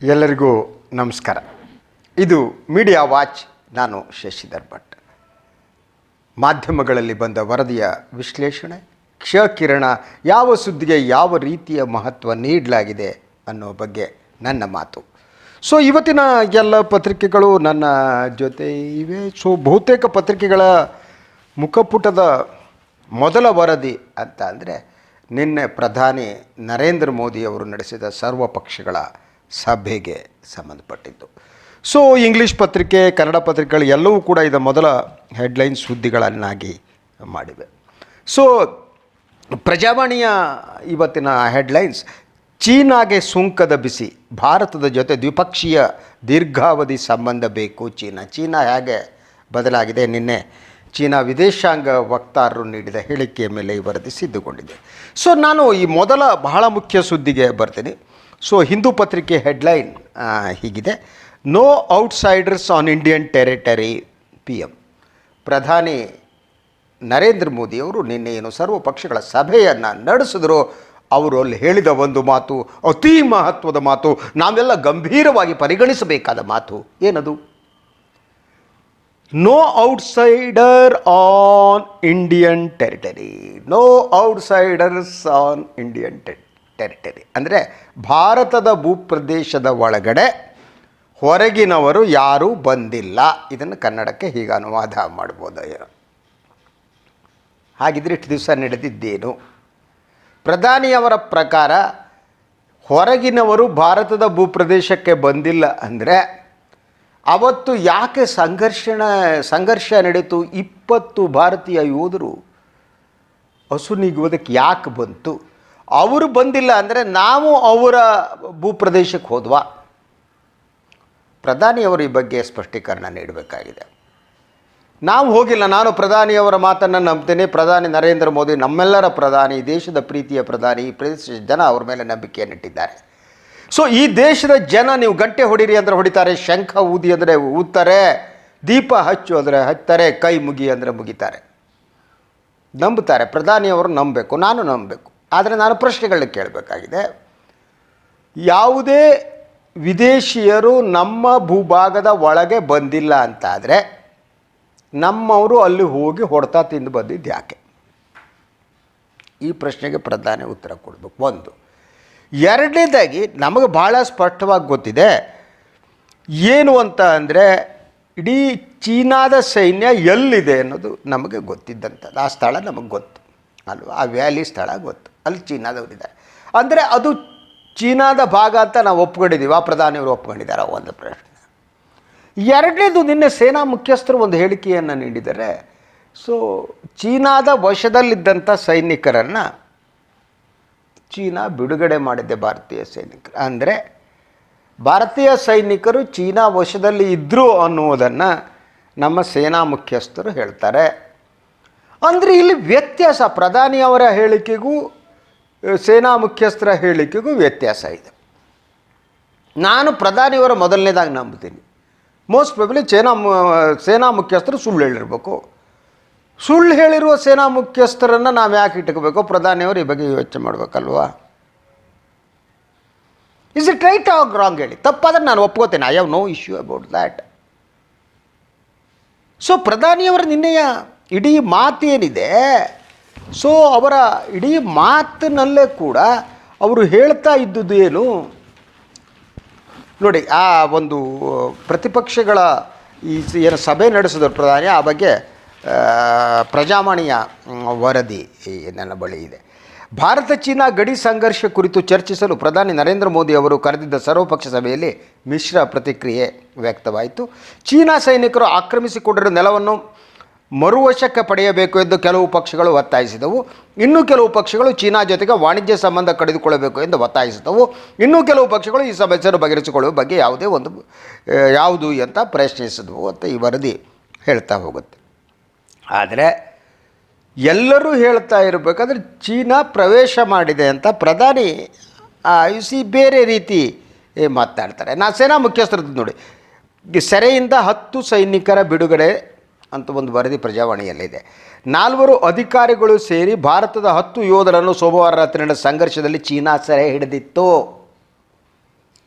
ಎಲ್ಲರಿಗೂ ನಮಸ್ಕಾರ. ಇದು ಮೀಡಿಯಾ ವಾಚ್. ನಾನು ಶಶಿಧರ್ ಭಟ್. ಮಾಧ್ಯಮಗಳಲ್ಲಿ ಬಂದ ವರದಿಯ ವಿಶ್ಲೇಷಣೆ, ಕ್ಷಕಿರಣ, ಯಾವ ಸುದ್ದಿಗೆ ಯಾವ ರೀತಿಯ ಮಹತ್ವ ನೀಡಲಾಗಿದೆ ಅನ್ನೋ ಬಗ್ಗೆ ನನ್ನ ಮಾತು. ಸೊ ಇವತ್ತಿನ ಎಲ್ಲ ಪತ್ರಿಕೆಗಳು ನನ್ನ ಜೊತೆ ಇವೆ. ಸೊ ಬಹುತೇಕ ಪತ್ರಿಕೆಗಳ ಮುಖಪುಟದ ಮೊದಲ ವರದಿ ಅಂತ ಅಂದರೆ ನಿನ್ನೆ ಪ್ರಧಾನಿ ನರೇಂದ್ರ ಮೋದಿಯವರು ನಡೆಸಿದ ಸರ್ವಪಕ್ಷಗಳ ಸಭೆಗೆ ಸಂಬಂಧಪಟ್ಟಿದ್ದು. ಸೊ ಇಂಗ್ಲೀಷ್ ಪತ್ರಿಕೆ, ಕನ್ನಡ ಪತ್ರಿಕೆಗಳು ಎಲ್ಲವೂ ಕೂಡ ಇದರ ಮೊದಲ ಹೆಡ್ಲೈನ್ ಸುದ್ದಿಗಳನ್ನಾಗಿ ಮಾಡಿವೆ. ಸೊ ಪ್ರಜಾವಾಣಿಯ ಇವತ್ತಿನ ಹೆಡ್ಲೈನ್ಸ್: ಚೀನಾಗೆ ಸುಂಕದ ಬಿಸಿ, ಭಾರತದ ಜೊತೆ ದ್ವಿಪಕ್ಷೀಯ ದೀರ್ಘಾವಧಿ ಸಂಬಂಧ ಬೇಕು. ಚೀನಾ ಹೇಗೆ ಬದಲಾಗಿದೆ? ನಿನ್ನೆ ಚೀನಾ ವಿದೇಶಾಂಗ ವಕ್ತಾರರು ನೀಡಿದ ಹೇಳಿಕೆಯ ಮೇಲೆ ಈ ವರದಿ ಸಿದ್ಧಗೊಂಡಿದೆ. ಸೊ ನಾನು ಈ ಮೊದಲ ಬಹಳ ಮುಖ್ಯ ಸುದ್ದಿಗೆ ಬರ್ತೀನಿ. ಸೊ ಹಿಂದೂ ಪತ್ರಿಕೆ ಹೆಡ್ಲೈನ್ ಹೀಗಿದೆ: no outsiders on Indian territory. PM ಪ್ರಧಾನಿ ನರೇಂದ್ರ ಮೋದಿಯವರು ನಿನ್ನೆ ಏನು ಸರ್ವಪಕ್ಷಗಳ ಸಭೆಯನ್ನು ನಡೆಸಿದ್ರು, ಅವರು ಅಲ್ಲಿ ಹೇಳಿದ ಒಂದು ಮಾತು ಅತಿ ಮಹತ್ವದ ಮಾತು, ನಾವೆಲ್ಲ ಗಂಭೀರವಾಗಿ ಪರಿಗಣಿಸಬೇಕಾದ ಮಾತು. ಏನದು? No outsider on Indian territory. No outsiders on Indian territory ಅಂದರೆ ಭಾರತದ ಭೂಪ್ರದೇಶದ ಒಳಗಡೆ ಹೊರಗಿನವರು ಯಾರೂ ಬಂದಿಲ್ಲ. ಇದನ್ನು ಕನ್ನಡಕ್ಕೆ ಹೀಗೆ ಅನುವಾದ ಮಾಡ್ಬೋದು. ಹಾಗಿದ್ರೆ ಇಷ್ಟು ದಿವಸ ನಡೆದಿದ್ದೇನು? ಪ್ರಧಾನಿಯವರ ಪ್ರಕಾರ ಹೊರಗಿನವರು ಭಾರತದ ಭೂಪ್ರದೇಶಕ್ಕೆ ಬಂದಿಲ್ಲ ಅಂದರೆ ಅವತ್ತು ಯಾಕೆ ಸಂಘರ್ಷ ನಡೀತು? 20 ಭಾರತೀಯ ಯೋಧರು ಅಸುನೀಗುವುದಕ್ಕೆ ಯಾಕೆ ಬಂತು? ಅವರು ಬಂದಿಲ್ಲ ಅಂದರೆ ನಾವು ಅವರ ಭೂಪ್ರದೇಶಕ್ಕೆ ಹೋದ್ವಾ? ಪ್ರಧಾನಿಯವರು ಈ ಬಗ್ಗೆ ಸ್ಪಷ್ಟೀಕರಣ ನೀಡಬೇಕಾಗಿದೆ. ನಾವು ಹೋಗಿಲ್ಲ. ನಾನು ಪ್ರಧಾನಿಯವರ ಮಾತನ್ನು ನಂಬ್ತೇನೆ. ಪ್ರಧಾನಿ ನರೇಂದ್ರ ಮೋದಿ ನಮ್ಮೆಲ್ಲರ ಪ್ರಧಾನಿ, ದೇಶದ ಪ್ರೀತಿಯ ಪ್ರಧಾನಿ. ಈ ಪ್ರದೇಶದ ಜನ ಅವ್ರ ಮೇಲೆ ನಂಬಿಕೆಯನ್ನಿಟ್ಟಿದ್ದಾರೆ. ಸೊ ಈ ದೇಶದ ಜನ, ನೀವು ಗಂಟೆ ಹೊಡಿರಿ ಅಂದರೆ ಹೊಡಿತಾರೆ, ಶಂಖ ಊದಿ ಅಂದರೆ ಊದ್ತಾರೆ, ದೀಪ ಹಚ್ಚು ಅಂದರೆ ಹಚ್ತಾರೆ, ಕೈ ಮುಗಿ ಅಂದರೆ ಮುಗಿತಾರೆ, ನಂಬುತ್ತಾರೆ. ಪ್ರಧಾನಿಯವರು ನಂಬಬೇಕು, ನಾನು ನಂಬಬೇಕು. ಆದರೆ ನಾನು ಪ್ರಶ್ನೆಗಳನ್ನ ಕೇಳಬೇಕಾಗಿದೆ. ಯಾವುದೇ ವಿದೇಶಿಯರು ನಮ್ಮ ಭೂಭಾಗದ ಒಳಗೆ ಬಂದಿಲ್ಲ ಅಂತಾದರೆ ನಮ್ಮವರು ಅಲ್ಲಿ ಹೋಗಿ ಹೊಡೆತ ತಿಂದು ಬಂದಿದ್ದು ಯಾಕೆ? ಈ ಪ್ರಶ್ನೆಗೆ ಪ್ರಧಾನಿ ಉತ್ತರ ಕೊಡಬೇಕು. ಒಂದು. ಎರಡನೇದಾಗಿ ನಮಗೆ ಭಾಳ ಸ್ಪಷ್ಟವಾಗಿ ಗೊತ್ತಿದೆ ಏನು ಅಂತ ಅಂದರೆ, ಇಡೀ ಚೀನಾದ ಸೈನ್ಯ ಎಲ್ಲಿದೆ ಅನ್ನೋದು ನಮಗೆ ಗೊತ್ತಿದ್ದಂಥದ್ದು. ಆ ಸ್ಥಳ ನಮಗೆ ಗೊತ್ತು ಅಲ್ವಾ? ಆ ವ್ಯಾಲಿ ಸ್ಥಳ ಗೊತ್ತು, ಅಲ್ಲಿ ಚೀನಾದವರಿದ್ದಾರೆ. ಅಂದರೆ ಅದು ಚೀನಾದ ಭಾಗ ಅಂತ ನಾವು ಒಪ್ಕೊಂಡಿದ್ದೀವಿ. ಆ ಪ್ರಧಾನಿಯವರು ಒಪ್ಕೊಂಡಿದ್ದಾರೆ. ಒಂದು ಪ್ರಶ್ನೆ. ಎರಡನೇದು, ನಿನ್ನೆ ಸೇನಾ ಮುಖ್ಯಸ್ಥರು ಒಂದು ಹೇಳಿಕೆಯನ್ನು ನೀಡಿದ್ದಾರೆ. ಸೊ ಚೀನಾದ ವಶದಲ್ಲಿದ್ದಂಥ ಸೈನಿಕರನ್ನು ಚೀನಾ ಬಿಡುಗಡೆ ಮಾಡಿದೆ. ಭಾರತೀಯ ಸೈನಿಕರು ಅಂದರೆ ಭಾರತೀಯ ಸೈನಿಕರು ಚೀನಾ ವಶದಲ್ಲಿ ಇದ್ದರು ಅನ್ನುವುದನ್ನು ನಮ್ಮ ಸೇನಾ ಮುಖ್ಯಸ್ಥರು ಹೇಳ್ತಾರೆ. ಅಂದರೆ ಇಲ್ಲಿ ವ್ಯತ್ಯಾಸ, ಪ್ರಧಾನಿಯವರ ಹೇಳಿಕೆಗೂ ಸೇನಾ ಮುಖ್ಯಸ್ಥರ ಹೇಳಿಕೆಗೂ ವ್ಯತ್ಯಾಸ ಇದೆ. ನಾನು ಪ್ರಧಾನಿಯವರ ಮೊದಲನೇದಾಗಿ ನಂಬ್ತೀನಿ. ಮೋಸ್ಟ್ ಪ್ರಾಬಬ್ಲಿ ಸೇನಾ ಮುಖ್ಯಸ್ಥರು ಸುಳ್ಳು ಹೇಳಿರಬೇಕು. ಸುಳ್ಳು ಹೇಳಿರುವ ಸೇನಾ ಮುಖ್ಯಸ್ಥರನ್ನು ನಾವು ಯಾಕೆ ಇಟ್ಕೋಬೇಕು? ಪ್ರಧಾನಿಯವರು ಈ ಬಗ್ಗೆ ಯೋಚನೆ ಮಾಡಬೇಕಲ್ವಾ? Is it right or wrong? ಹೇಳಿ. ತಪ್ಪಾದರೆ ನಾನು ಒಪ್ಕೋತೇನೆ. I have no issue about that. So ಪ್ರಧಾನಿಯವರ ನಿನ್ನೆಯ ಇಡೀ ಮಾತೇನಿದೆ, ಸೊ ಅವರ ಇಡೀ ಮಾತಿನಲ್ಲೇ ಕೂಡ ಅವರು ಹೇಳ್ತಾ ಇದ್ದುದು ಏನು ನೋಡಿ. ಆ ಒಂದು ಪ್ರತಿಪಕ್ಷಗಳ ಈ ಏನು ಸಭೆ ನಡೆಸಿದ್ರು ಪ್ರಧಾನಿ, ಆ ಬಗ್ಗೆ ಪ್ರಜಾವಾಣಿಯ ವರದಿ ನನ್ನ ಬಳಿ ಇದೆ. ಭಾರತ ಚೀನಾ ಗಡಿ ಸಂಘರ್ಷ ಕುರಿತು ಚರ್ಚಿಸಲು ಪ್ರಧಾನಿ ನರೇಂದ್ರ ಮೋದಿ ಅವರು ಕರೆದಿದ್ದ ಸರ್ವಪಕ್ಷ ಸಭೆಯಲ್ಲಿ ಮಿಶ್ರ ಪ್ರತಿಕ್ರಿಯೆ ವ್ಯಕ್ತವಾಯಿತು. ಚೀನಾ ಸೈನಿಕರು ಆಕ್ರಮಿಸಿಕೊಂಡಿರುವ ನೆಲವನ್ನು ಮರುವಶಕ್ಕೆ ಪಡೆಯಬೇಕು ಎಂದು ಕೆಲವು ಪಕ್ಷಗಳು ಒತ್ತಾಯಿಸಿದವು. ಇನ್ನೂ ಕೆಲವು ಪಕ್ಷಗಳು ಚೀನಾ ಜೊತೆಗೆ ವಾಣಿಜ್ಯ ಸಂಬಂಧ ಕಡಿದುಕೊಳ್ಳಬೇಕು ಎಂದು ಒತ್ತಾಯಿಸಿದವು. ಇನ್ನೂ ಕೆಲವು ಪಕ್ಷಗಳು ಈ ಸಮಸ್ಯೆಯನ್ನು ಬಗೆಹರಿಸಿಕೊಳ್ಳುವ ಬಗ್ಗೆ ಯಾವುದು ಅಂತ ಪ್ರಶ್ನಿಸಿದವು ಅಂತ ಈ ವರದಿ ಹೇಳ್ತಾ ಹೋಗುತ್ತೆ. ಆದರೆ ಎಲ್ಲರೂ ಹೇಳ್ತಾ ಇರಬೇಕಾದ್ರೆ ಚೀನಾ ಪ್ರವೇಶ ಮಾಡಿದೆ ಅಂತ ಪ್ರಧಾನಿ ಬೇರೆ ರೀತಿ ಮಾತನಾಡ್ತಾರೆ. ನಾನು ಸೇನಾ ಮುಖ್ಯಸ್ಥರದ್ದು ನೋಡಿ, ಸೆರೆಯಿಂದ 10 ಸೈನಿಕರ ಬಿಡುಗಡೆ ಅಂತ ಒಂದು ವರದಿ ಪ್ರಜಾವಾಣಿಯಲ್ಲಿದೆ. 4 ಅಧಿಕಾರಿಗಳು ಸೇರಿ ಭಾರತದ 10 ಯೋಧರನ್ನು ಸೋಮವಾರ ರಾತ್ರಿ ನಡೆದ ಸಂಘರ್ಷದಲ್ಲಿ ಚೀನಾ ಸೆರೆ ಹಿಡಿದಿತ್ತು.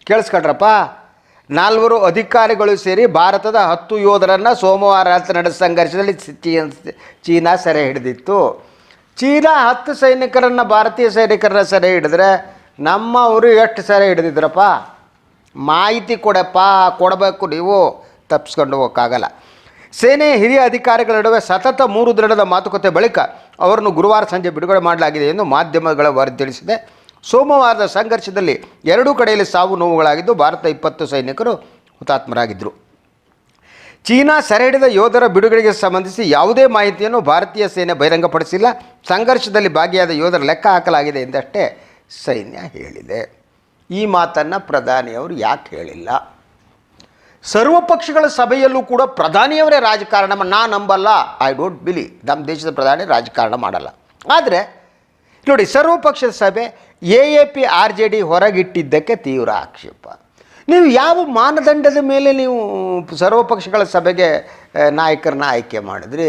ಕೇಳಿಸ್ಕೊಳ್ರಪ್ಪ. 4 ಅಧಿಕಾರಿಗಳು ಸೇರಿ ಭಾರತದ 10 ಯೋಧರನ್ನು ಸೋಮವಾರ ರಾತ್ರಿ ನಡೆದ ಸಂಘರ್ಷದಲ್ಲಿ ಚೀನಾ ಸೆರೆ ಹಿಡಿದಿತ್ತು. ಚೀನಾ 10 ಸೈನಿಕರನ್ನು, ಭಾರತೀಯ ಸೈನಿಕರನ್ನ ಸೆರೆ ಹಿಡಿದ್ರೆ ನಮ್ಮವರು ಎಷ್ಟು ಸೆರೆ ಹಿಡಿದಿದ್ರಪ್ಪ? ಮಾಹಿತಿ ಕೊಡಬೇಕು, ನೀವು ತಪ್ಪಿಸ್ಕೊಂಡು ಹೋಗೋಕ್ಕಾಗಲ್ಲ. ಸೇನೆ ಹಿರಿಯ ಅಧಿಕಾರಿಗಳ ನಡುವೆ ಸತತ 3 ದಿನದ ಮಾತುಕತೆ ಬಳಿಕ ಅವರನ್ನು ಗುರುವಾರ ಸಂಜೆ ಬಿಡುಗಡೆ ಮಾಡಲಾಗಿದೆ ಎಂದು ಮಾಧ್ಯಮಗಳ ವರದಿ ತಿಳಿಸಿದೆ. ಸೋಮವಾರದ ಸಂಘರ್ಷದಲ್ಲಿ 2 ಕಡೆಯಲ್ಲಿ ಸಾವು ನೋವುಗಳಾಗಿದ್ದು ಭಾರತ 20 ಸೈನಿಕರು ಹುತಾತ್ಮರಾಗಿದ್ದರು. ಚೀನಾ ಸೆರೆ ಹಿಡಿದ ಯೋಧರ ಬಿಡುಗಡೆಗೆ ಸಂಬಂಧಿಸಿ ಯಾವುದೇ ಮಾಹಿತಿಯನ್ನು ಭಾರತೀಯ ಸೇನೆ ಬಹಿರಂಗಪಡಿಸಿಲ್ಲ. ಸಂಘರ್ಷದಲ್ಲಿ ಭಾಗಿಯಾದ ಯೋಧರ ಲೆಕ್ಕ ಹಾಕಲಾಗಿದೆ ಎಂದಷ್ಟೇ ಸೈನ್ಯ ಹೇಳಿದೆ. ಈ ಮಾತನ್ನು ಪ್ರಧಾನಿಯವರು ಯಾಕೆ ಹೇಳಿಲ್ಲ? ಸರ್ವಪಕ್ಷಗಳ ಸಭೆಯಲ್ಲೂ ಕೂಡ ಪ್ರಧಾನಿಯವರೇ ರಾಜಕಾರಣ ನಾನು ನಂಬಲ್ಲ. ಐ ಡೋಂಟ್ ಬಿಲೀವ್ ನಮ್ಮ ದೇಶದ ಪ್ರಧಾನಿ ರಾಜಕಾರಣ ಮಾಡಲ್ಲ. ಆದರೆ ನೋಡಿ, ಸರ್ವಪಕ್ಷದ ಸಭೆ AAP RJD ಹೊರಗಿಟ್ಟಿದ್ದಕ್ಕೆ ತೀವ್ರ ಆಕ್ಷೇಪ. ನೀವು ಯಾವ ಮಾನದಂಡದ ಮೇಲೆ ನೀವು ಸರ್ವಪಕ್ಷಗಳ ಸಭೆಗೆ ನಾಯಕರನ್ನ ಆಯ್ಕೆ ಮಾಡಿದ್ರಿ?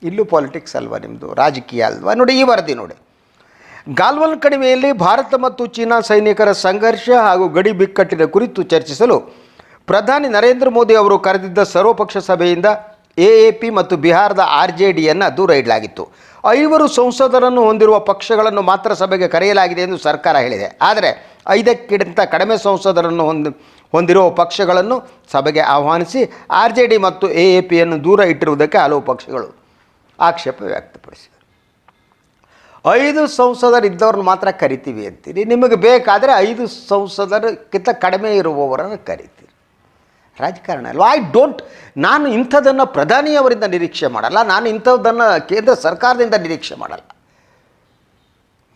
ಇಲ್ಲೂ ಪಾಲಿಟಿಕ್ಸ್ ಅಲ್ವಾ ನಿಮ್ಮದು, ರಾಜಕೀಯ ಅಲ್ವಾ? ನೋಡಿ ಈ ವರದಿ ನೋಡಿ. ಗಾಲ್ವಾನ್ ಕಣಿವೆಯಲ್ಲಿ ಭಾರತ ಮತ್ತು ಚೀನಾ ಸೈನಿಕರ ಸಂಘರ್ಷ ಹಾಗೂ ಗಡಿ ಬಿಕ್ಕಟ್ಟಿನ ಕುರಿತು ಚರ್ಚಿಸಲು ಪ್ರಧಾನಿ ನರೇಂದ್ರ ಮೋದಿ ಅವರು ಕರೆದಿದ್ದ ಸರ್ವಪಕ್ಷ ಸಭೆಯಿಂದ AAP ಮತ್ತು ಬಿಹಾರದ RJDಯನ್ನು ದೂರ ಇಡಲಾಗಿತ್ತು. 5 ಸಂಸದರನ್ನು ಹೊಂದಿರುವ ಪಕ್ಷಗಳನ್ನು ಮಾತ್ರ ಸಭೆಗೆ ಕರೆಯಲಾಗಿದೆ ಎಂದು ಸರ್ಕಾರ ಹೇಳಿದೆ. ಆದರೆ 5ಕ್ಕಿಂತ ಕಡಿಮೆ ಸಂಸದರನ್ನು ಹೊಂದಿರುವ ಪಕ್ಷಗಳನ್ನು ಸಭೆಗೆ ಆಹ್ವಾನಿಸಿ RJD ಮತ್ತು AAPಯನ್ನು ದೂರ ಇಟ್ಟಿರುವುದಕ್ಕೆ ಹಲವು ಪಕ್ಷಗಳು ಆಕ್ಷೇಪ ವ್ಯಕ್ತಪಡಿಸಿದರು. 5 ಸಂಸದರಿದ್ದವ್ರನ್ನ ಮಾತ್ರ ಕರಿತೀವಿ ಅಂತೀರಿ, ನಿಮಗೆ ಬೇಕಾದರೆ 5 ಸಂಸದರಿಗಿಂತ ಕಡಿಮೆ ಇರುವವರನ್ನು ಕರಿತೀರಿ. ರಾಜಕಾರಣ ಅಲ್ವಾ? ನಾನು ಇಂಥದ್ದನ್ನು ಪ್ರಧಾನಿಯವರಿಂದ ನಿರೀಕ್ಷೆ ಮಾಡಲ್ಲ, ನಾನು ಇಂಥದ್ದನ್ನು ಕೇಂದ್ರ ಸರ್ಕಾರದಿಂದ ನಿರೀಕ್ಷೆ ಮಾಡಲ್ಲ.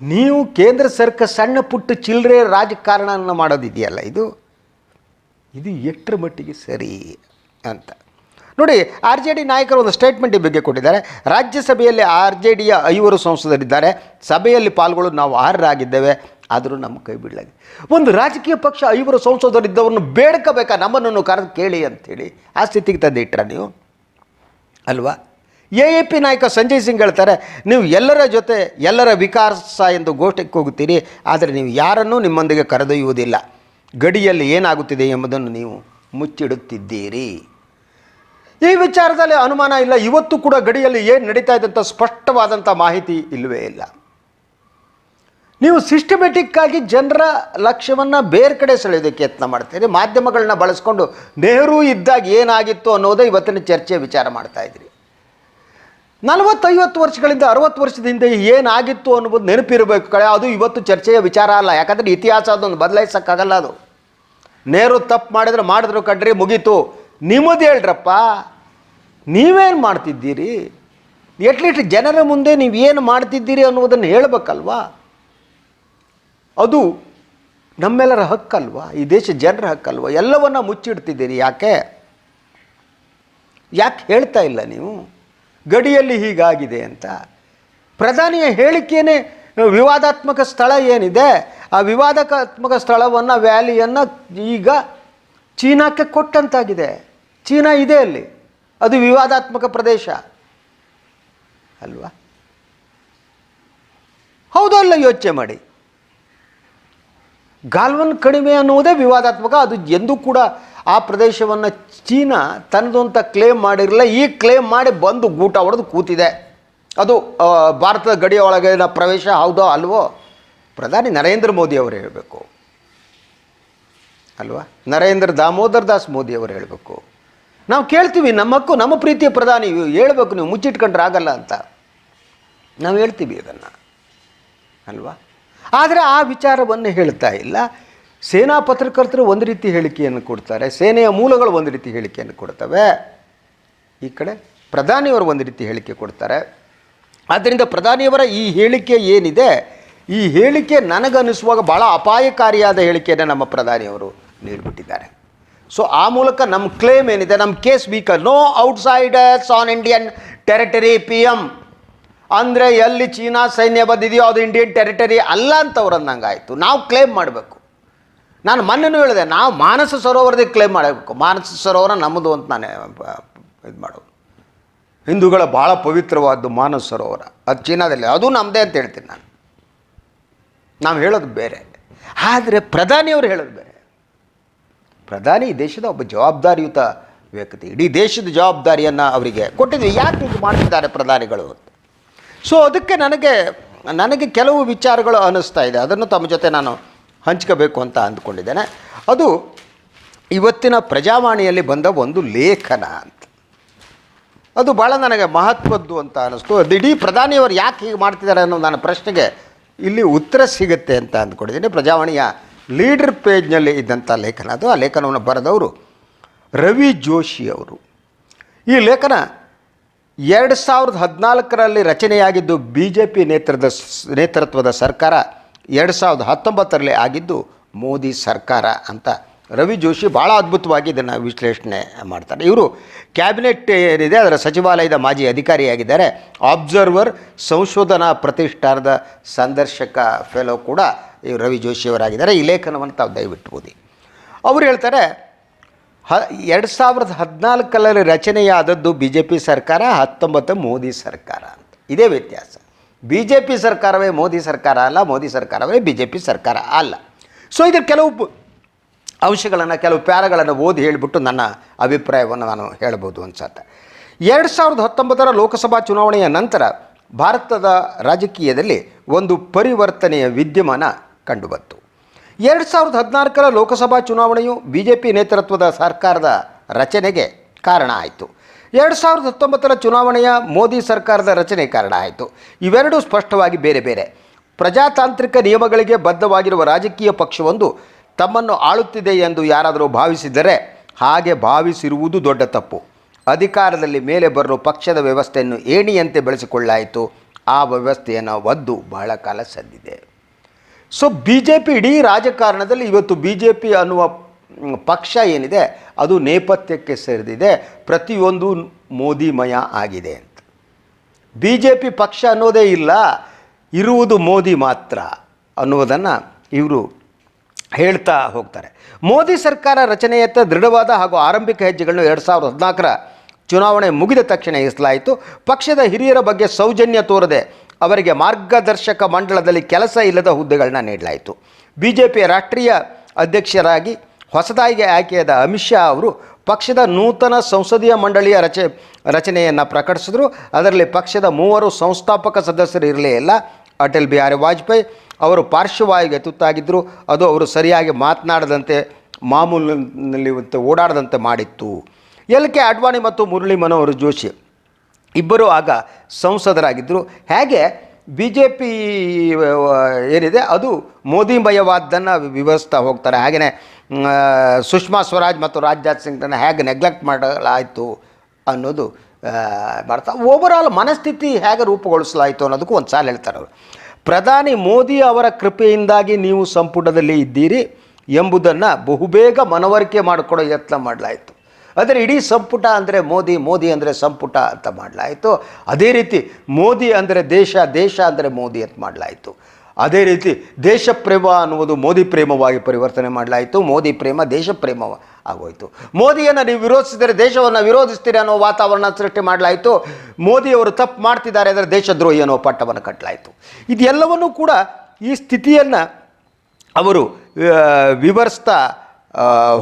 ನೀವು ಕೇಂದ್ರ ಸರ್ಕಾರ ಸಣ್ಣ ಪುಟ್ಟ ಚಿಲ್ಲರೆ ರಾಜಕಾರಣವನ್ನು ಮಾಡೋದಿದೆಯಲ್ಲ, ಇದು ಎಷ್ಟರ ಮಟ್ಟಿಗೆ ಸರಿ ಅಂತ ನೋಡಿ. RJD ನಾಯಕರು ಒಂದು ಸ್ಟೇಟ್ಮೆಂಟ್ ಈ ಬಗ್ಗೆ ಕೊಟ್ಟಿದ್ದಾರೆ. ರಾಜ್ಯಸಭೆಯಲ್ಲಿ RJDಯ 5 ಸಂಸದರಿದ್ದಾರೆ. ಸಭೆಯಲ್ಲಿ ಪಾಲ್ಗೊಳ್ಳಲು ನಾವು ಅರ್ಹರಾಗಿದ್ದೇವೆ, ಆದರೂ ನಮ್ಮ ಕೈ ಬಿಡಲಾಗಿದೆ. ಒಂದು ರಾಜಕೀಯ ಪಕ್ಷ 5 ಸಂಸದರಿದ್ದವ್ರನ್ನು ಬೇಡ್ಕೋಬೇಕಾ ನಮ್ಮನ್ನು ಕರೆದು ಕೇಳಿ ಅಂಥೇಳಿ? ಆ ಸ್ಥಿತಿಗೆ ತಂದಿಟ್ರ ನೀವು ಅಲ್ವಾ? AAP ನಾಯಕ ಸಂಜಯ್ ಸಿಂಗ್ ಹೇಳ್ತಾರೆ, ನೀವು ಎಲ್ಲರ ಜೊತೆ ಎಲ್ಲರ ವಿಕಾಸ ಎಂದು ಗೋಷ್ಠಿಗೆ ಹೋಗುತ್ತೀರಿ, ಆದರೆ ನೀವು ಯಾರನ್ನೂ ನಿಮ್ಮೊಂದಿಗೆ ಕರೆದೊಯ್ಯುವುದಿಲ್ಲ. ಗಡಿಯಲ್ಲಿ ಏನಾಗುತ್ತಿದೆ ಎಂಬುದನ್ನು ನೀವು ಮುಚ್ಚಿಡುತ್ತಿದ್ದೀರಿ. ಈ ವಿಚಾರದಲ್ಲಿ ಅನುಮಾನ ಇಲ್ಲ. ಇವತ್ತು ಕೂಡ ಗಡಿಯಲ್ಲಿ ಏನು ನಡೀತಾ ಇದೆ ಅಂತ ಸ್ಪಷ್ಟವಾದಂಥ ಮಾಹಿತಿ ಇಲ್ಲವೇ ಇಲ್ಲ. ನೀವು ಸಿಸ್ಟಮೆಟಿಕ್ಕಾಗಿ ಜನರ ಲಕ್ಷ್ಯವನ್ನು ಬೇರೆ ಕಡೆ ಸೆಳೆಯೋದಕ್ಕೆ ಯತ್ನ ಮಾಡ್ತೀರಿ. ಮಾಧ್ಯಮಗಳನ್ನ ಬಳಸ್ಕೊಂಡು ನೆಹರು ಇದ್ದಾಗ ಏನಾಗಿತ್ತು ಅನ್ನೋದೇ ಇವತ್ತಿನ ಚರ್ಚೆ ವಿಚಾರ ಮಾಡ್ತಾಯಿದ್ರಿ. 40-50 ವರ್ಷಗಳಿಂದ 60 ವರ್ಷದ ಹಿಂದೆ ಏನಾಗಿತ್ತು ಅನ್ನೋದು ನೆನಪಿರಬೇಕು ಕಡೆ. ಅದು ಇವತ್ತು ಚರ್ಚೆಯ ವಿಚಾರ ಅಲ್ಲ. ಯಾಕಂದರೆ ಇತಿಹಾಸ ಅದೊಂದು ಬದಲಾಯಿಸೋಕ್ಕಾಗಲ್ಲ. ಅದು ನೆಹರು ತಪ್ಪು ಮಾಡಿದ್ರು ಕಡ್ರಿ, ಮುಗೀತು. ನಿಮ್ಮದು ಹೇಳ್ರಪ್ಪ, ನೀವೇನು ಮಾಡ್ತಿದ್ದೀರಿ? ಎಟ್ಲೀಸ್ಟ್ ಜನರ ಮುಂದೆ ನೀವೇನು ಮಾಡ್ತಿದ್ದೀರಿ ಅನ್ನೋದನ್ನು ಹೇಳಬೇಕಲ್ವಾ? ಅದು ನಮ್ಮೆಲ್ಲರ ಹಕ್ಕಲ್ವಾ? ಈ ದೇಶ ಜನರ ಹಕ್ಕಲ್ವಾ? ಎಲ್ಲವನ್ನ ಮುಚ್ಚಿಡ್ತಿದ್ದೀರಿ. ಯಾಕೆ ಹೇಳ್ತಾ ಇಲ್ಲ ನೀವು? ಗಡಿಯಲ್ಲಿ ಹೀಗಾಗಿದೆ ಅಂತ ಪ್ರಧಾನಿಯ ಹೇಳಿಕೆಯೇ ವಿವಾದಾತ್ಮಕ ಸ್ಥಳ ಏನಿದೆ, ಆ ವಿವಾದಾತ್ಮಕ ಸ್ಥಳವನ್ನು, ವ್ಯಾಲಿಯನ್ನು ಈಗ ಚೀನಾಕ್ಕೆ ಕೊಟ್ಟಂತಾಗಿದೆ. ಚೀನಾ ಇದೆ ಅಲ್ಲಿ, ಅದು ವಿವಾದಾತ್ಮಕ ಪ್ರದೇಶ ಅಲ್ವಾ? ಹೌದು ಅಲ್ಲ? ಯೋಚನೆ ಮಾಡಿ. ಗಾಲ್ವಾನ್ ಕಣಿವೆ ಅನ್ನುವುದೇ ವಿವಾದಾತ್ಮಕ. ಅದು ಎಂದೂ ಕೂಡ ಆ ಪ್ರದೇಶವನ್ನು ಚೀನಾ ತನ್ನದು ಅಂತ ಕ್ಲೇಮ್ ಮಾಡಿರಲಿಲ್ಲ. ಈ ಕ್ಲೇಮ್ ಮಾಡಿ ಬಂದು ಗೂಟ ಹೊಡೆದು ಕೂತಿದೆ. ಅದು ಭಾರತದ ಗಡಿಯ ಒಳಗಿನ ಪ್ರವೇಶ ಹೌದೋ ಅಲ್ವೋ ಪ್ರಧಾನಿ ನರೇಂದ್ರ ಮೋದಿ ಅವರು ಹೇಳಬೇಕು ಅಲ್ವಾ? ನರೇಂದ್ರ ದಾಮೋದರ್ ದಾಸ್ ಮೋದಿ ಅವರು ಹೇಳಬೇಕು. ನಾವು ಕೇಳ್ತೀವಿ, ನಮ್ಮ ಹಕ್ಕು, ನಮ್ಮ ಪ್ರೀತಿಯ ಪ್ರಧಾನಿ ಹೇಳಬೇಕು, ನೀವು ಮುಚ್ಚಿಟ್ಕೊಂಡ್ರೆ ಆಗಲ್ಲ ಅಂತ ನಾವು ಹೇಳ್ತೀವಿ ಅದನ್ನು ಅಲ್ವಾ? ಆದರೆ ಆ ವಿಚಾರವನ್ನು ಹೇಳ್ತಾ ಇಲ್ಲ. ಸೇನಾ ಪತ್ರಕರ್ತರು ಒಂದು ರೀತಿ ಹೇಳಿಕೆಯನ್ನು ಕೊಡ್ತಾರೆ, ಸೇನೆಯ ಮೂಲಗಳು ಒಂದು ರೀತಿ ಹೇಳಿಕೆಯನ್ನು ಕೊಡ್ತವೆ, ಈ ಕಡೆ ಪ್ರಧಾನಿಯವರು ಒಂದು ರೀತಿ ಹೇಳಿಕೆ ಕೊಡ್ತಾರೆ. ಆದ್ದರಿಂದ ಪ್ರಧಾನಿಯವರ ಈ ಹೇಳಿಕೆ ಏನಿದೆ, ಈ ಹೇಳಿಕೆ ನನಗನ್ನಿಸುವಾಗ ಭಾಳ ಅಪಾಯಕಾರಿಯಾದ ಹೇಳಿಕೆಯನ್ನು ನಮ್ಮ ಪ್ರಧಾನಿಯವರು ನೀಡಿಬಿಟ್ಟಿದ್ದಾರೆ. ಸೊ ಆ ಮೂಲಕ ನಮ್ಮ ಕ್ಲೇಮ್ ಏನಿದೆ, ನಮ್ಮ case weaker, no outsiders on Indian territory PM ಅಂದರೆ ಎಲ್ಲಿ ಚೀನಾ ಸೈನ್ಯ ಬಂದಿದೆಯೋ ಅದು ಇಂಡಿಯನ್ ಟೆರಿಟರಿ ಅಲ್ಲ ಅಂತವ್ರನ್ನಂಗಾಯಿತು. ನಾವು ಕ್ಲೇಮ್ ಮಾಡಬೇಕು. ನಾನು ಮೊನ್ನೆನೂ ಹೇಳಿದೆ, ನಾವು ಮಾನಸ ಸರೋವರದಲ್ಲಿ ಕ್ಲೇಮ್ ಮಾಡಬೇಕು. ಮಾನಸ ಸರೋವರ ನಮ್ಮದು ಅಂತ ನಾನು ಇದು ಮಾಡೋದು. ಹಿಂದೂಗಳ ಭಾಳ ಪವಿತ್ರವಾದ್ದು ಮಾನಸ ಸರೋವರ, ಅದು ಚೀನಾದಲ್ಲಿ, ಅದು ನಮ್ಮದೇ ಅಂತ ಹೇಳ್ತೀನಿ ನಾನು. ನಾವು ಹೇಳೋದು ಬೇರೆ, ಆದರೆ ಪ್ರಧಾನಿಯವರು ಹೇಳೋದು ಬೇರೆ. ಪ್ರಧಾನಿ ಈ ದೇಶದ ಒಬ್ಬ ಜವಾಬ್ದಾರಿಯುತ ವ್ಯಕ್ತಿ. ಇಡೀ ದೇಶದ ಜವಾಬ್ದಾರಿಯನ್ನು ಅವರಿಗೆ ಕೊಟ್ಟಿದ್ವಿ. ಯಾಕೆ ಹೀಗೆ ಮಾಡ್ತಿದ್ದಾರೆ ಪ್ರಧಾನಿಗಳು ಅಂತ. ಸೊ ಅದಕ್ಕೆ ನನಗೆ ಕೆಲವು ವಿಚಾರಗಳು ಅನ್ನಿಸ್ತಾ ಇದೆ. ಅದನ್ನು ತಮ್ಮ ಜೊತೆ ನಾನು ಹಂಚ್ಕೋಬೇಕು ಅಂತ ಅಂದ್ಕೊಂಡಿದ್ದೇನೆ. ಅದು ಇವತ್ತಿನ ಪ್ರಜಾವಾಣಿಯಲ್ಲಿ ಬಂದ ಒಂದು ಲೇಖನ ಅಂತ. ಅದು ಭಾಳ ನನಗೆ ಮಹತ್ವದ್ದು ಅಂತ ಅನ್ನಿಸ್ತು. ಅದು ಇಡೀ ಪ್ರಧಾನಿಯವರು ಯಾಕೆ ಹೀಗೆ ಮಾಡ್ತಿದ್ದಾರೆ ಅನ್ನೋ ನನ್ನ ಪ್ರಶ್ನೆಗೆ ಇಲ್ಲಿ ಉತ್ತರ ಸಿಗುತ್ತೆ ಅಂತ ಅಂದ್ಕೊಂಡಿದ್ದೀನಿ. ಪ್ರಜಾವಾಣಿಯ ಲೀಡರ್ ಪೇಜ್ನಲ್ಲಿ ಇದ್ದಂಥ ಲೇಖನ ಅದು. ಆ ಲೇಖನವನ್ನು ಬರೆದವರು ರವಿ ಜೋಶಿ ಅವರು. ಈ ಲೇಖನ 2014ರಲ್ಲಿ ರಚನೆಯಾಗಿದ್ದು BJP ನೇತೃತ್ವದ ಸರ್ಕಾರ, 2019ರಲ್ಲಿ ಆಗಿದ್ದು ಮೋದಿ ಸರ್ಕಾರ ಅಂತ ರವಿ ಜೋಶಿ ಭಾಳ ಅದ್ಭುತವಾಗಿ ಇದನ್ನು ವಿಶ್ಲೇಷಣೆ ಮಾಡ್ತಾರೆ. ಇವರು ಕ್ಯಾಬಿನೆಟ್ ಏನಿದೆ ಅದರ ಸಚಿವಾಲಯದ ಮಾಜಿ ಅಧಿಕಾರಿಯಾಗಿದ್ದಾರೆ. ಅಬ್ಸರ್ವರ್ ಸಂಶೋಧನಾ ಪ್ರತಿಷ್ಠಾನದ ಸಂದರ್ಶಕ ಫೆಲೋ ಕೂಡ ಇವರು ರವಿ ಜೋಶಿಯವರಾಗಿದ್ದಾರೆ. ಈ ಲೇಖನವನ್ನು ತಾವು ದಯವಿಟ್ಟು ಓದಿ. ಅವರು ಹೇಳ್ತಾರೆ 2014ರಲ್ಲಿ ರಚನೆಯಾದದ್ದು BJP ಸರ್ಕಾರ, 19 ಮೋದಿ ಸರ್ಕಾರ ಅಂತ. ಇದೇ ವ್ಯತ್ಯಾಸ. BJP ಸರ್ಕಾರವೇ ಮೋದಿ ಸರ್ಕಾರ ಅಲ್ಲ, ಮೋದಿ ಸರ್ಕಾರವೇ BJP ಸರ್ಕಾರ ಅಲ್ಲ. ಸೊ ಇದರ ಕೆಲವು ಅಂಶಗಳನ್ನು, ಕೆಲವು ಪ್ಯಾರಗಳನ್ನು ಓದಿ ಹೇಳಿಬಿಟ್ಟು ನನ್ನ ಅಭಿಪ್ರಾಯವನ್ನು ನಾನು ಹೇಳ್ಬೋದು ಅನ್ಸುತ್ತೆ. 2019ರ ಲೋಕಸಭಾ ಚುನಾವಣೆಯ ನಂತರ ಭಾರತದ ರಾಜಕೀಯದಲ್ಲಿ ಒಂದು ಪರಿವರ್ತನೆಯ ವಿದ್ಯಮಾನ ಕಂಡುಬಂತು. 2014ರ ಲೋಕಸಭಾ ಚುನಾವಣೆಯು BJP ನೇತೃತ್ವದ ಸರ್ಕಾರದ ರಚನೆಗೆ ಕಾರಣ ಆಯಿತು. 2019ರ ಚುನಾವಣೆಯ ಮೋದಿ ಸರ್ಕಾರದ ರಚನೆ ಕಾರಣ ಆಯಿತು. ಇವೆರಡೂ ಸ್ಪಷ್ಟವಾಗಿ ಬೇರೆ ಬೇರೆ. ಪ್ರಜಾತಾಂತ್ರಿಕ ನಿಯಮಗಳಿಗೆ ಬದ್ಧವಾಗಿರುವ ರಾಜಕೀಯ ಪಕ್ಷವೊಂದು ತಮ್ಮನ್ನು ಆಳುತ್ತಿದೆ ಎಂದು ಯಾರಾದರೂ ಭಾವಿಸಿದರೆ ಹಾಗೆ ಭಾವಿಸಿರುವುದು ದೊಡ್ಡ ತಪ್ಪು. ಅಧಿಕಾರದಲ್ಲಿ ಮೇಲೆ ಬರಲು ಪಕ್ಷದ ವ್ಯವಸ್ಥೆಯನ್ನು ಏಣಿಯಂತೆ ಬೆಳೆಸಿಕೊಳ್ಳಾಯಿತು. ಆ ವ್ಯವಸ್ಥೆಯನ್ನು ಒದ್ದು ಬಹಳ ಕಾಲ ಸದ್ದಿದೆ. ಸೊ BJP ಇಡೀ ರಾಜಕಾರಣದಲ್ಲಿ ಇವತ್ತು BJP ಅನ್ನುವ ಪಕ್ಷ ಏನಿದೆ ಅದು ನೇಪಥ್ಯಕ್ಕೆ ಸೇರಿದಿದೆ. ಪ್ರತಿಯೊಂದು ಮೋದಿಮಯ ಆಗಿದೆ ಅಂತ. BJP ಪಕ್ಷ ಅನ್ನೋದೇ ಇಲ್ಲ, ಇರುವುದು ಮೋದಿ ಮಾತ್ರ ಅನ್ನುವುದನ್ನು ಇವರು ಹೇಳ್ತಾ ಹೋಗ್ತಾರೆ. ಮೋದಿ ಸರ್ಕಾರ ರಚನೆಯತ್ತ ದೃಢವಾದ ಹಾಗೂ ಆರಂಭಿಕ ಹೆಜ್ಜೆಗಳನ್ನು 2014ರ ಚುನಾವಣೆ ಮುಗಿದ ತಕ್ಷಣ ಇರಿಸಲಾಯಿತು. ಪಕ್ಷದ ಹಿರಿಯರ ಬಗ್ಗೆ ಸೌಜನ್ಯ ತೋರದೆ ಅವರಿಗೆ ಮಾರ್ಗದರ್ಶಕ ಮಂಡಳದಲ್ಲಿ ಕೆಲಸ ಇಲ್ಲದ ಹುದ್ದೆಗಳನ್ನ ನೀಡಲಾಯಿತು. BJPಯ ರಾಷ್ಟ್ರೀಯ ಅಧ್ಯಕ್ಷರಾಗಿ ಹೊಸದಾಗಿ ಆಯ್ಕೆಯಾದ ಅಮಿತ್ ಶಾ ಅವರು ಪಕ್ಷದ ನೂತನ ಸಂಸದೀಯ ಮಂಡಳಿಯ ರಚನೆಯನ್ನು ಪ್ರಕಟಿಸಿದ್ರು. ಅದರಲ್ಲಿ ಪಕ್ಷದ 3 ಸಂಸ್ಥಾಪಕ ಸದಸ್ಯರು ಇರಲೇ ಇಲ್ಲ. ಅಟಲ್ ಬಿಹಾರಿ ವಾಜಪೇಯಿ ಅವರು ಪಾರ್ಶ್ವವಾಯುಗೆ ತುತ್ತಾಗಿದ್ದರು. ಅದು ಅವರು ಸರಿಯಾಗಿ ಮಾತನಾಡದಂತೆ, ಮಾಮೂಲಿನಲ್ಲಿ ಓಡಾಡದಂತೆ ಮಾಡಿತ್ತು. LK ಅಡ್ವಾಣಿ ಮತ್ತು ಮುರಳಿ ಮನೋಹರ್ ಜೋಶಿ ಇಬ್ಬರು ಆಗ ಸಂಸದರಾಗಿದ್ದರು. ಹೇಗೆ BJP ಏನಿದೆ ಅದು ಮೋದಿಮಯವಾದ್ದನ್ನು ವಿವರಿಸ್ತಾ ಹೋಗ್ತಾರೆ. ಹಾಗೆಯೇ ಸುಷ್ಮಾ ಸ್ವರಾಜ್ ಮತ್ತು ರಾಜನಾಥ್ ಸಿಂಗ್ರನ್ನು ಹೇಗೆ ನೆಗ್ಲೆಕ್ಟ್ ಮಾಡಲಾಯಿತು ಅನ್ನೋದು ಮಾಡ್ತಾ ಓವರಾಲ್ ಮನಸ್ಥಿತಿ ಹೇಗೆ ರೂಪುಗೊಳಿಸಲಾಯಿತು ಅನ್ನೋದಕ್ಕೂ ಒಂದು ಸಾಲ ಹೇಳ್ತಾರೆ ಅವರು. ಪ್ರಧಾನಿ ಮೋದಿ ಅವರ ಕೃಪೆಯಿಂದಾಗಿ ನೀವು ಸಂಪುಟದಲ್ಲಿ ಇದ್ದೀರಿ ಎಂಬುದನ್ನು ಬಹುಬೇಗ ಮನವರಿಕೆ ಮಾಡಿಕೊಡೋ ಯತ್ನ ಮಾಡಲಾಯಿತು. ಆದರೆ ಇಡೀ ಸಂಪುಟ ಅಂದರೆ ಮೋದಿ, ಮೋದಿ ಅಂದರೆ ಸಂಪುಟ ಅಂತ ಮಾಡಲಾಯಿತು. ಅದೇ ರೀತಿ ಮೋದಿ ಅಂದರೆ ದೇಶ, ದೇಶ ಅಂದರೆ ಮೋದಿ ಅಂತ ಮಾಡಲಾಯಿತು. ಅದೇ ರೀತಿ ದೇಶ ಪ್ರೇಮ ಅನ್ನುವುದು ಮೋದಿ ಪ್ರೇಮವಾಗಿ ಪರಿವರ್ತನೆ ಮಾಡಲಾಯಿತು. ಮೋದಿ ಪ್ರೇಮ ದೇಶ ಪ್ರೇಮ ಆಗೋಯಿತು. ಮೋದಿಯನ್ನು ನೀವು ವಿರೋಧಿಸಿದರೆ ದೇಶವನ್ನು ವಿರೋಧಿಸ್ತೀರಿ ಅನ್ನೋ ವಾತಾವರಣ ಸೃಷ್ಟಿ ಮಾಡಲಾಯಿತು. ಮೋದಿಯವರು ತಪ್ಪು ಮಾಡ್ತಿದ್ದಾರೆ ಅಂದರೆ ದೇಶದ್ರೋಹಿ ಅನ್ನೋ ಪಟ್ಟವನ್ನು ಕಟ್ಟಲಾಯಿತು. ಇದೆಲ್ಲವನ್ನೂ ಕೂಡ ಈ ಸ್ಥಿತಿಯನ್ನು ಅವರು ವಿವರಿಸ್ತಾ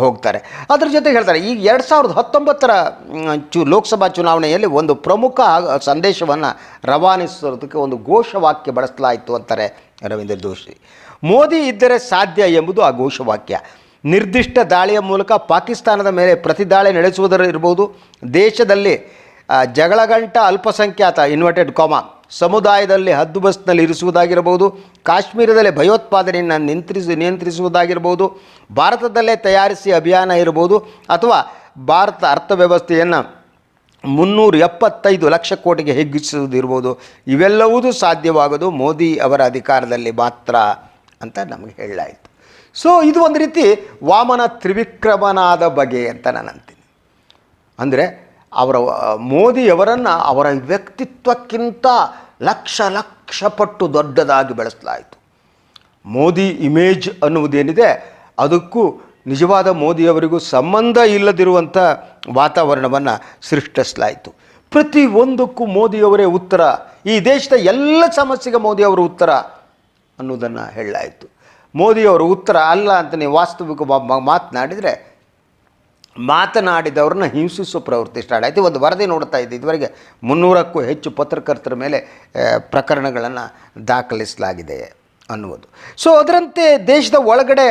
ಹೋಗ್ತಾರೆ. ಅದ್ರ ಜೊತೆಗೆ ಹೇಳ್ತಾರೆ ಈ 2019ರ ಲೋಕಸಭಾ ಚುನಾವಣೆಯಲ್ಲಿ ಒಂದು ಪ್ರಮುಖ ಸಂದೇಶವನ್ನು ರವಾನಿಸೋದಕ್ಕೆ ಒಂದು ಘೋಷವಾಕ್ಯ ಬಳಸಲಾಯಿತು ಅಂತಾರೆ ರವೀಂದ್ರ ಜೋಶಿ. ಮೋದಿ ಇದ್ದರೆ ಸಾಧ್ಯ ಎಂಬುದು ಆ ಘೋಷವಾಕ್ಯ. ನಿರ್ದಿಷ್ಟ ದಾಳಿಯ ಮೂಲಕ ಪಾಕಿಸ್ತಾನದ ಮೇಲೆ ಪ್ರತಿದಾಳಿ ನಡೆಸುವುದರಿರ್ಬೋದು, ದೇಶದಲ್ಲಿ ಜಗಳಗಂಟ ಅಲ್ಪಸಂಖ್ಯಾತ ಇನ್ವರ್ಟೆಡ್ ಕಾಮಾ ಸಮುದಾಯದಲ್ಲಿ ಹದ್ದುಬಸ್ತಿನಲ್ಲಿ ಇರಿಸುವುದಾಗಿರ್ಬೋದು, ಕಾಶ್ಮೀರದಲ್ಲಿ ಭಯೋತ್ಪಾದನೆಯನ್ನು ನಿಯಂತ್ರಿಸುವುದಾಗಿರ್ಬೋದು, ಭಾರತದಲ್ಲೇ ತಯಾರಿಸಿ ಅಭಿಯಾನ ಇರ್ಬೋದು, ಅಥವಾ ಭಾರತ ಅರ್ಥವ್ಯವಸ್ಥೆಯನ್ನು 375 ಲಕ್ಷ ಕೋಟಿಗೆ ಹಿಗ್ಗಿಸುವುದಿರ್ಬೋದು. ಇವೆಲ್ಲವೂ ಸಾಧ್ಯವಾಗೋದು ಮೋದಿ ಅವರ ಅಧಿಕಾರದಲ್ಲಿ ಮಾತ್ರ ಅಂತ ನಮಗೆ ಹೇಳಲಾಯಿತು. ಸೊ ಇದು ಒಂದು ರೀತಿ ವಾಮನ ತ್ರಿವಿಕ್ರಮನಾದ ಬಗೆ ಅಂತ ನಾನು ಅಂತೀನಿ. ಅಂದರೆ ಮೋದಿಯವರನ್ನು ಅವರ ವ್ಯಕ್ತಿತ್ವಕ್ಕಿಂತ ಲಕ್ಷ ಪಟ್ಟು ದೊಡ್ಡದಾಗಿ ಬೆಳೆಸಲಾಯಿತು. ಮೋದಿ ಇಮೇಜ್ ಅನ್ನುವುದೇನಿದೆ ಅದಕ್ಕೂ ನಿಜವಾದ ಮೋದಿಯವರಿಗೂ ಸಂಬಂಧ ಇಲ್ಲದಿರುವಂಥ ವಾತಾವರಣವನ್ನು ಸೃಷ್ಟಿಸಲಾಯಿತು. ಪ್ರತಿಯೊಂದಕ್ಕೂ ಮೋದಿಯವರೇ ಉತ್ತರ, ಈ ದೇಶದ ಎಲ್ಲ ಸಮಸ್ಯೆಗೆ ಮೋದಿಯವರು ಉತ್ತರ ಅನ್ನೋದನ್ನು ಹೇಳಲಾಯಿತು. ಮೋದಿಯವರು ಉತ್ತರ ಅಲ್ಲ ಅಂತ ನೀವು ವಾಸ್ತವಿಕ ಮಾತನಾಡಿದರೆ ಮಾತನಾಡಿದವ್ರನ್ನ ಹಿಂಸಿಸುವ ಪ್ರವೃತ್ತಿ ಸ್ಟಾರ್ಟ್ ಆಯಿತು. ಒಂದು ವರದಿ ನೋಡ್ತಾ ಇದ್ದು, ಇದುವರೆಗೆ 300ಕ್ಕೂ ಹೆಚ್ಚು ಪತ್ರಕರ್ತರ ಮೇಲೆ ಪ್ರಕರಣಗಳನ್ನು ದಾಖಲಿಸಲಾಗಿದೆ ಅನ್ನುವುದು. ಸೊ ಅದರಂತೆ ದೇಶದ ಒಳಗಡೆ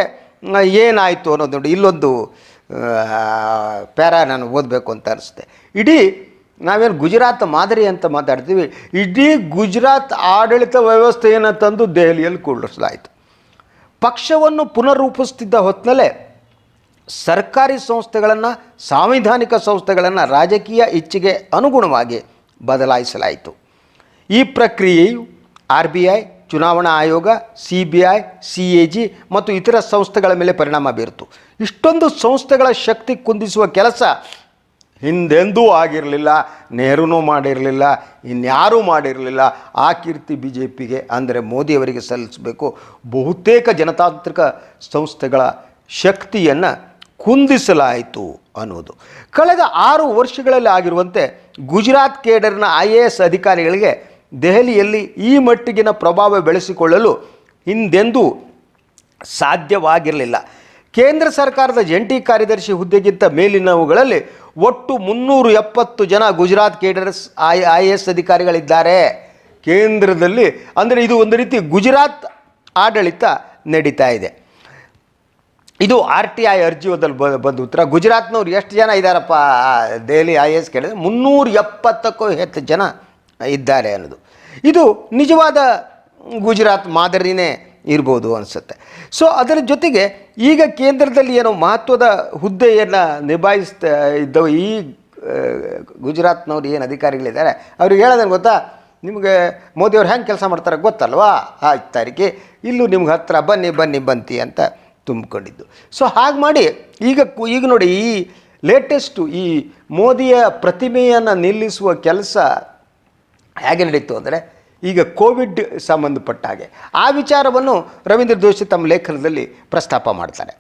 ಏನಾಯಿತು ಅನ್ನೋದು ನೋಡಿ, ಇಲ್ಲೊಂದು ಪ್ಯಾರಾ ನಾನು ಓದಬೇಕು ಅಂತ ಅನಿಸುತ್ತೆ. ಇಡೀ ನಾವೇನು ಗುಜರಾತ್ ಮಾದರಿ ಅಂತ ಮಾತಾಡ್ತೀವಿ, ಇಡೀ ಗುಜರಾತ್ ಆಡಳಿತ ವ್ಯವಸ್ಥೆಯನ್ನು ತಂದು ದೆಹಲಿಯಲ್ಲಿ ಕೂಡಿಸಲಾಯಿತು. ಪಕ್ಷವನ್ನು ಪುನರ್ರೂಪಿಸ್ತಿದ್ದ ಹೊತ್ತಿನಲ್ಲೇ ಸರ್ಕಾರಿ ಸಂಸ್ಥೆಗಳನ್ನು, ಸಾಂವಿಧಾನಿಕ ಸಂಸ್ಥೆಗಳನ್ನು ರಾಜಕೀಯ ಇಚ್ಛೆಗೆ ಅನುಗುಣವಾಗಿ ಬದಲಾಯಿಸಲಾಯಿತು. ಈ ಪ್ರಕ್ರಿಯೆಯು RBI, ಚುನಾವಣಾ ಆಯೋಗ, CBI, CAG ಮತ್ತು ಇತರ ಸಂಸ್ಥೆಗಳ ಮೇಲೆ ಪರಿಣಾಮ ಬೀರಿತು. ಇಷ್ಟೊಂದು ಸಂಸ್ಥೆಗಳ ಶಕ್ತಿ ಕುಂದಿಸುವ ಕೆಲಸ ಹಿಂದೆಂದೂ ಆಗಿರಲಿಲ್ಲ, ನೆಹರೂನೂ ಮಾಡಿರಲಿಲ್ಲ, ಇನ್ಯಾರೂ ಮಾಡಿರಲಿಲ್ಲ. ಆ ಕೀರ್ತಿ BJPಗೆ ಅಂದರೆ ಮೋದಿಯವರಿಗೆ ಸಲ್ಲಿಸಬೇಕು. ಬಹುತೇಕ ಜನತಾಂತ್ರಿಕ ಸಂಸ್ಥೆಗಳ ಶಕ್ತಿಯನ್ನು ಕುಂದಿಸಲಾಯಿತು ಅನ್ನೋದು. ಕಳೆದ 6 ವರ್ಷಗಳಲ್ಲಿ ಆಗಿರುವಂತೆ ಗುಜರಾತ್ ಕೇಡರ್ನ IAS ಅಧಿಕಾರಿಗಳಿಗೆ ದೆಹಲಿಯಲ್ಲಿ ಈ ಮಟ್ಟಿಗಿನ ಪ್ರಭಾವ ಬೆಳೆಸಿಕೊಳ್ಳಲು ಹಿಂದೆಂದೂ ಸಾಧ್ಯವಾಗಿರಲಿಲ್ಲ. ಕೇಂದ್ರ ಸರ್ಕಾರದ ಜಂಟಿ ಕಾರ್ಯದರ್ಶಿ ಹುದ್ದೆಗಿಂತ ಮೇಲಿನವುಗಳಲ್ಲಿ ಒಟ್ಟು 370 ಜನ ಗುಜರಾತ್ ಕೇಡರ್ಸ್ IAS ಅಧಿಕಾರಿಗಳಿದ್ದಾರೆ ಕೇಂದ್ರದಲ್ಲಿ. ಅಂದರೆ ಇದು ಒಂದು ರೀತಿ ಗುಜರಾತ್ ಆಡಳಿತ ನಡೀತಾ ಇದೆ. ಇದು RTI ಅರ್ಜಿಯೋದಲ್ಲಿ ಬಂದ ಉತ್ತರ. ಗುಜರಾತ್ನವ್ರು ಎಷ್ಟು ಜನ ಇದ್ದಾರಪ್ಪ ದೆಹಲಿ IAS ಕೇಳಿದ್ರೆ 370ಕ್ಕೂ ಹೆಚ್ಚು ಜನ ಇದ್ದಾರೆ ಅನ್ನೋದು. ಇದು ನಿಜವಾದ ಗುಜರಾತ್ ಮಾದರಿನೇ ಇರ್ಬೋದು ಅನಿಸುತ್ತೆ. ಸೊ ಅದರ ಜೊತೆಗೆ ಈಗ ಕೇಂದ್ರದಲ್ಲಿ ಏನೋ ಮಹತ್ವದ ಹುದ್ದೆಯನ್ನು ನಿಭಾಯಿಸ್ತಾ ಇದ್ದವು ಈ ಗುಜರಾತ್ನವ್ರು ಏನು ಅಧಿಕಾರಿಗಳಿದ್ದಾರೆ ಅವ್ರಿಗೆ ಹೇಳೋದೇನು ಗೊತ್ತಾ, ನಿಮಗೆ ಮೋದಿಯವ್ರು ಹೆಂಗೆ ಕೆಲಸ ಮಾಡ್ತಾರೆ ಗೊತ್ತಲ್ವಾ, 5 ತಾರೀಕಿಗೆ ಇಲ್ಲೂ ನಿಮ್ಗೆ ಹತ್ತಿರ ಬನ್ನಿ ಬಂತಿ ಅಂತ ತುಂಬಿಕೊಂಡಿದ್ದು. ಸೊ ಹಾಗೆ ಮಾಡಿ ಈಗ ನೋಡಿ, ಈ ಲೇಟೆಸ್ಟು ಈ ಮೋದಿಯ ಪ್ರತಿಮೆಯನ್ನು ನಿಲ್ಲಿಸುವ ಕೆಲಸ ಹೇಗೆ ನಡೀತು ಅಂದರೆ, ಈಗ ಕೋವಿಡ್ ಸಂಬಂಧಪಟ್ಟ ಹಾಗೆ ಆ ವಿಚಾರವನ್ನು ರವೀಂದ್ರ ಜೋಶಿ ತಮ್ಮ ಲೇಖನದಲ್ಲಿ ಪ್ರಸ್ತಾಪ ಮಾಡ್ತಾರೆ.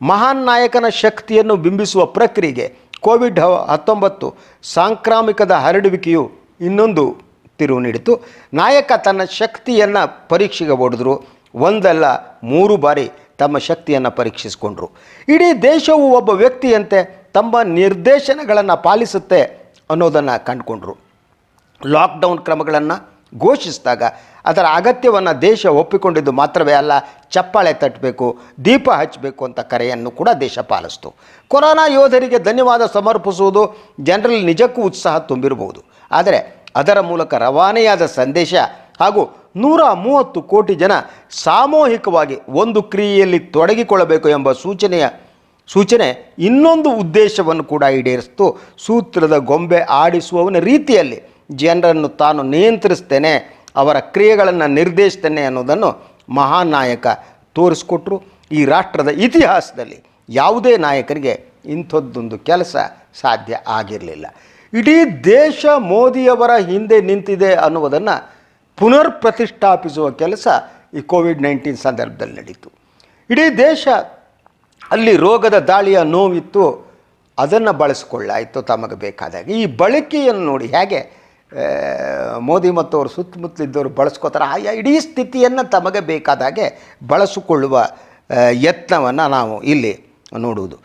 ಮಹಾನ್ ನಾಯಕನ ಶಕ್ತಿಯನ್ನು ಬಿಂಬಿಸುವ ಪ್ರಕ್ರಿಯೆಗೆ COVID-19 ಸಾಂಕ್ರಾಮಿಕದ ಹರಡುವಿಕೆಯು ಇನ್ನೊಂದು ತಿರುವು ನೀಡಿತು. ನಾಯಕ ತನ್ನ ಶಕ್ತಿಯನ್ನು ಪರೀಕ್ಷೆಗೆ ಹೊಡೆದ್ರು. ಒಂದಲ್ಲ 3 ಬಾರಿ ತಮ್ಮ ಶಕ್ತಿಯನ್ನು ಪರೀಕ್ಷಿಸಿಕೊಂಡ್ರು. ಇಡೀ ದೇಶವು ಒಬ್ಬ ವ್ಯಕ್ತಿಯಂತೆ ತಮ್ಮ ನಿರ್ದೇಶನಗಳನ್ನು ಪಾಲಿಸುತ್ತೆ ಅನ್ನೋದನ್ನು ಕಂಡುಕೊಂಡ್ರು. ಲಾಕ್ಡೌನ್ ಕ್ರಮಗಳನ್ನು ಘೋಷಿಸಿದಾಗ ಅದರ ಅಗತ್ಯವನ್ನು ದೇಶ ಒಪ್ಪಿಕೊಂಡಿದ್ದು ಮಾತ್ರವೇ ಅಲ್ಲ, ಚಪ್ಪಾಳೆ ತಟ್ಟಬೇಕು, ದೀಪ ಹಚ್ಚಬೇಕು ಅಂತ ಕರೆಯನ್ನು ಕೂಡ ದೇಶ ಪಾಲಿಸ್ತು. ಕೊರೋನಾ ಯೋಧರಿಗೆ ಧನ್ಯವಾದ ಸಮರ್ಪಿಸುವುದು ಜನರಲ್ಲಿ ನಿಜಕ್ಕೂ ಉತ್ಸಾಹ ತುಂಬಿರಬಹುದು. ಆದರೆ ಅದರ ಮೂಲಕ ರವಾನೆಯಾದ ಸಂದೇಶ ಹಾಗೂ 130 ಕೋಟಿ ಜನ ಸಾಮೂಹಿಕವಾಗಿ ಒಂದು ಕ್ರಿಯೆಯಲ್ಲಿ ತೊಡಗಿಕೊಳ್ಳಬೇಕು ಎಂಬ ಸೂಚನೆ ಇನ್ನೊಂದು ಉದ್ದೇಶವನ್ನು ಕೂಡ ಈಡೇರಿಸಿತು. ಸೂತ್ರದ ಗೊಂಬೆ ಆಡಿಸುವವನ ರೀತಿಯಲ್ಲಿ ಜನರನ್ನು ತಾನು ನಿಯಂತ್ರಿಸ್ತೇನೆ, ಅವರ ಕ್ರಿಯೆಗಳನ್ನು ನಿರ್ದೇಶಿಸ್ತೇನೆ ಅನ್ನೋದನ್ನು ಮಹಾನ್ ನಾಯಕ ತೋರಿಸ್ಕೊಟ್ರು. ಈ ರಾಷ್ಟ್ರದ ಇತಿಹಾಸದಲ್ಲಿ ಯಾವುದೇ ನಾಯಕರಿಗೆ ಇಂಥದ್ದೊಂದು ಕೆಲಸ ಸಾಧ್ಯ ಆಗಿರಲಿಲ್ಲ. ಇಡೀ ದೇಶ ಮೋದಿಯವರ ಹಿಂದೆ ನಿಂತಿದೆ ಅನ್ನುವುದನ್ನು ಪುನರ್ ಪ್ರತಿಷ್ಠಾಪಿಸುವ ಕೆಲಸ ಈ COVID-19 ಸಂದರ್ಭದಲ್ಲಿ ನಡೀತು. ಇಡೀ ದೇಶ ಅಲ್ಲಿ ರೋಗದ ದಾಳಿಯ ನೋವಿತ್ತು, ಅದನ್ನು ಬಳಸಿಕೊಳ್ಳಾಯಿತು ತಮಗೆ ಬೇಕಾದಾಗ. ಈ ಬಳಕೆಯನ್ನು ನೋಡಿ ಹೇಗೆ ಮೋದಿ ಮತ್ತು ಅವರು ಸುತ್ತಮುತ್ತಲಿದ್ದವರು ಬಳಸ್ಕೋತಾರೆ, ಆಯಾ ಇಡೀ ಸ್ಥಿತಿಯನ್ನು ತಮಗೆ ಬೇಕಾದಾಗೆ ಬಳಸಿಕೊಳ್ಳುವ ಯತ್ನವನ್ನು ನಾವು ಇಲ್ಲಿ ನೋಡುವುದು.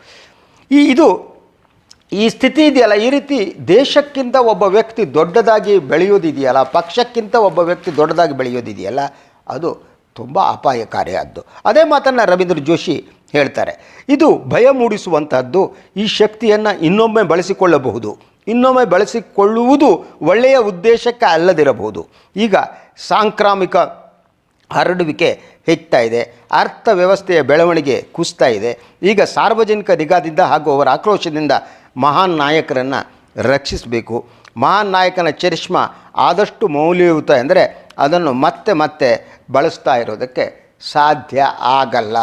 ಈ ಸ್ಥಿತಿ ಇದೆಯಲ್ಲ, ಈ ರೀತಿ ದೇಶಕ್ಕಿಂತ ಒಬ್ಬ ವ್ಯಕ್ತಿ ದೊಡ್ಡದಾಗಿ ಬೆಳೆಯೋದಿದೆಯಲ್ಲ, ಪಕ್ಷಕ್ಕಿಂತ ಒಬ್ಬ ವ್ಯಕ್ತಿ ದೊಡ್ಡದಾಗಿ ಬೆಳೆಯೋದಿದೆಯಲ್ಲ, ಅದು ತುಂಬ ಅಪಾಯಕಾರಿಯಾದ್ದು. ಅದೇ ಮಾತನ್ನು ರವೀಂದ್ರ ಜೋಶಿ ಹೇಳ್ತಾರೆ. ಇದು ಭಯ ಮೂಡಿಸುವಂತಹದ್ದು. ಈ ಶಕ್ತಿಯನ್ನು ಇನ್ನೊಮ್ಮೆ ಬಳಸಿಕೊಳ್ಳಬಹುದು, ಇನ್ನೊಮ್ಮೆ ಬಳಸಿಕೊಳ್ಳುವುದು ಒಳ್ಳೆಯ ಉದ್ದೇಶಕ್ಕೆ ಅಲ್ಲದಿರಬಹುದು. ಈಗ ಸಾಂಕ್ರಾಮಿಕ ಹರಡುವಿಕೆ ಹೆಚ್ಚುತ್ತಾ ಇದೆ, ಅರ್ಥವ್ಯವಸ್ಥೆಯ ಬೆಳವಣಿಗೆ ಕುಸಿತಾ ಇದೆ. ಈಗ ಸಾರ್ವಜನಿಕ ನಿಗಾದಿಂದ ಹಾಗೂ ಅವರ ಆಕ್ರೋಶದಿಂದ ಮಹಾನ್ ನಾಯಕರನ್ನು ರಕ್ಷಿಸಬೇಕು. ಮಹಾನ್ ನಾಯಕನ ಚರಿಷ್ಮಾ ಆದಷ್ಟು ಮೌಲ್ಯಯುತ ಎಂದರೆ ಅದನ್ನು ಮತ್ತೆ ಬಳಸ್ತಾ ಇರೋದಕ್ಕೆ ಸಾಧ್ಯ ಆಗಲ್ಲ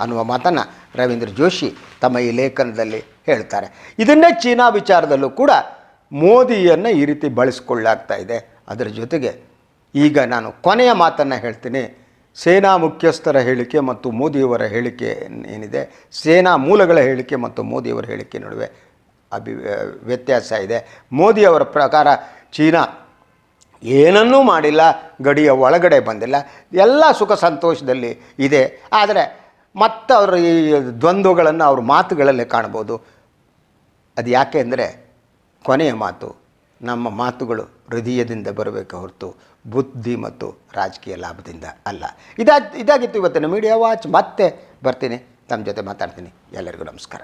ಅನ್ನುವ ಮಾತನ್ನು ರವೀಂದ್ರ ಜೋಶಿ ತಮ್ಮ ಈ ಲೇಖನದಲ್ಲಿ ಹೇಳ್ತಾರೆ. ಇದನ್ನೇ ಚೀನಾ ವಿಚಾರದಲ್ಲೂ ಕೂಡ ಮೋದಿಯನ್ನು ಈ ರೀತಿ ಬಳಸಿಕೊಳ್ಳಲಾಗ್ತಾ ಇದೆ. ಅದರ ಜೊತೆಗೆ ಈಗ ನಾನು ಕೊನೆಯ ಮಾತನ್ನು ಹೇಳ್ತೀನಿ. ಸೇನಾ ಮುಖ್ಯಸ್ಥರ ಹೇಳಿಕೆ ಮತ್ತು ಮೋದಿಯವರ ಹೇಳಿಕೆ ಏನಿದೆ, ಸೇನಾ ಮೂಲಗಳ ಹೇಳಿಕೆ ಮತ್ತು ಮೋದಿಯವರ ಹೇಳಿಕೆ ನಡುವೆ ವ್ಯತ್ಯಾಸ ಇದೆ. ಮೋದಿಯವರ ಪ್ರಕಾರ ಚೀನಾ ಏನನ್ನೂ ಮಾಡಿಲ್ಲ, ಗಡಿಯ ಒಳಗಡೆ ಬಂದಿಲ್ಲ, ಎಲ್ಲ ಸುಖ ಸಂತೋಷದಲ್ಲಿ ಇದೆ. ಆದರೆ ಮತ್ತು ಅವರ ಈ ದ್ವಂದ್ವಗಳನ್ನು ಅವ್ರ ಮಾತುಗಳಲ್ಲೇ ಕಾಣ್ಬೋದು. ಅದು ಯಾಕೆ ಅಂದರೆ ಕೊನೆಯ ಮಾತು ನಮ್ಮ ಮಾತುಗಳು ಹೃದಯದಿಂದ ಬರಬೇಕು ಹೊರತು ಬುದ್ಧಿ ಮತ್ತು ರಾಜಕೀಯ ಲಾಭದಿಂದ ಅಲ್ಲ. ಇದಾಗಿತ್ತು ಇವತ್ತಿನ ಮೀಡಿಯಾ ವಾಚ್. ಮತ್ತೆ ಬರ್ತೀನಿ, ತಮ್ಮ ಜೊತೆ ಮಾತಾಡ್ತೀನಿ. ಎಲ್ಲರಿಗೂ ನಮಸ್ಕಾರ.